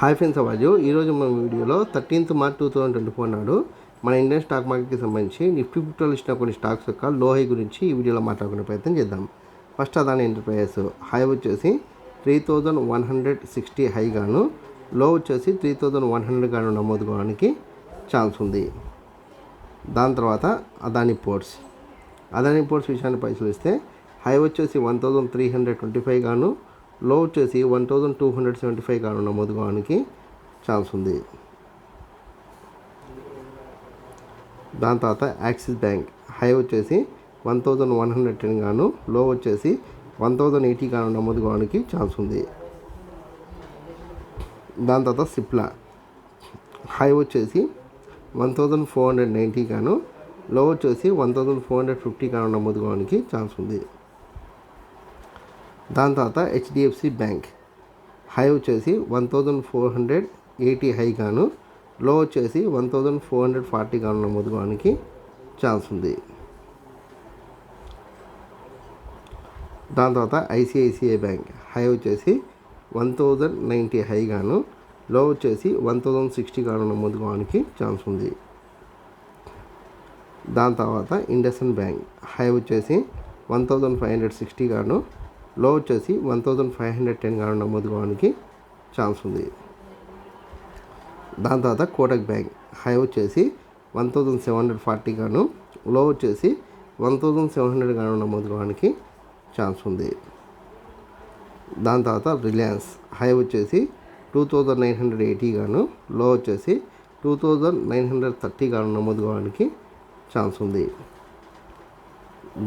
Hi friends, అవ్వచ్చు ఈరోజు మన వీడియోలో 13th March 2024 నాడు మన ఇండియన్ స్టాక్ మార్కెట్కి సంబంధించి నిఫ్టీ 50లో ఇచ్చిన కొన్ని స్టాక్స్ యొక్క లో హై గురించి ఈ వీడియోలో మాట్లాడుకునే ప్రయత్నం చేద్దాం. ఫస్ట్ అదాని ఎంటర్ప్రైజెస్ హై వచ్చేసి 3160 హై గాను, లో వచ్చేసి 3100 గాను నమోదు కావడానికి ఛాన్స్ ఉంది. దాని తర్వాత అదాని పోర్ట్స్ విషయాన్ని పరిశీలిస్తే హై వచ్చేసి 1325 గాను, లో వచ్చేసి 1275 గాను నమోదు కావడానికి ఛాన్స్ ఉంది. దాని తర్వాత యాక్సిస్ బ్యాంక్ హై వచ్చేసి 1110 గాను, లో వచ్చేసి 1080 గాను నమోదు కావడానికి ఛాన్స్ ఉంది. దాని తర్వాత సిప్లా హై వచ్చేసి 1490 గాను, లో వచ్చేసి 1450 గాను నమోదు కావడానికి ఛాన్స్ ఉంది. దాని తర్వాత హెచ్డిఎఫ్సి బ్యాంక్ హై వచ్చేసి 1480 హై గాను, లో వచ్చేసి 1440 గాను నమోదు కావడానికి ఛాన్స్ ఉంది. దాని తర్వాత ఐసిఐసిఐ బ్యాంక్ హై వచ్చేసి 1090 హై గాను, లో వచ్చేసి 1060 గాను నమోదు కావడానికి ఛాన్స్ ఉంది. దాని తర్వాత ఇండస్ఇండ్ బ్యాంక్ హై వచ్చేసి 1560 గాను, లో వచ్చేసి 1510 గాను నమోదు కావడానికి ఛాన్స్ ఉంది. దాని తర్వాత కోటక్ బ్యాంక్ హై వచ్చేసి 1740 గాను, లో వచ్చేసి 1700 గాను నమోదు కావడానికి ఛాన్స్ ఉంది. దాని తర్వాత రిలయన్స్ హై వచ్చేసి 2980 గాను, లో వచ్చేసి 2930 గాను నమోదు కావడానికి ఛాన్స్ ఉంది.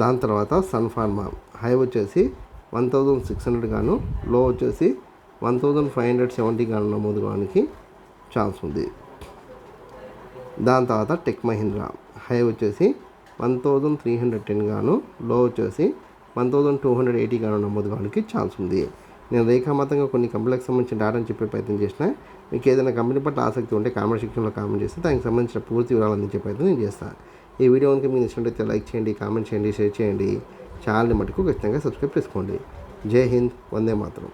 దాని తర్వాత సన్ ఫార్మా హై వచ్చేసి 1600 గాను, లో వచ్చేసి 1570 గాను నమోదు కావడానికి ఛాన్స్ ఉంది. దాని తర్వాత టెక్ మహీంద్రా హై వచ్చేసి 1310 గాను, లో వచ్చేసి 1280 గాను నమోదు కావడానికి ఛాన్స్ ఉంది. నేను రేఖామాతంగా కొన్ని కంపెనీలకు సంబంధించిన డేటాను చెప్పే ప్రయత్నం చేసిన. మీకు ఏదైనా కంపెనీ పట్ల ఆసక్తి ఉంటే కామెంట్ సెక్షన్లో కామెంట్ చేస్తే దానికి సంబంధించిన పూర్తి వివరాలు అందించే ప్రయత్నం నేను చేస్తాను. ఈ వీడియో కనుక మీకు నచ్చినట్లయితే లైక్ చేయండి, కామెంట్ చేయండి, షేర్ చేయండి. ఛానల్ని మటుకు ఖచ్చితంగా సబ్స్క్రైబ్ చేసుకోండి. జై హింద్, వందే మాతరం.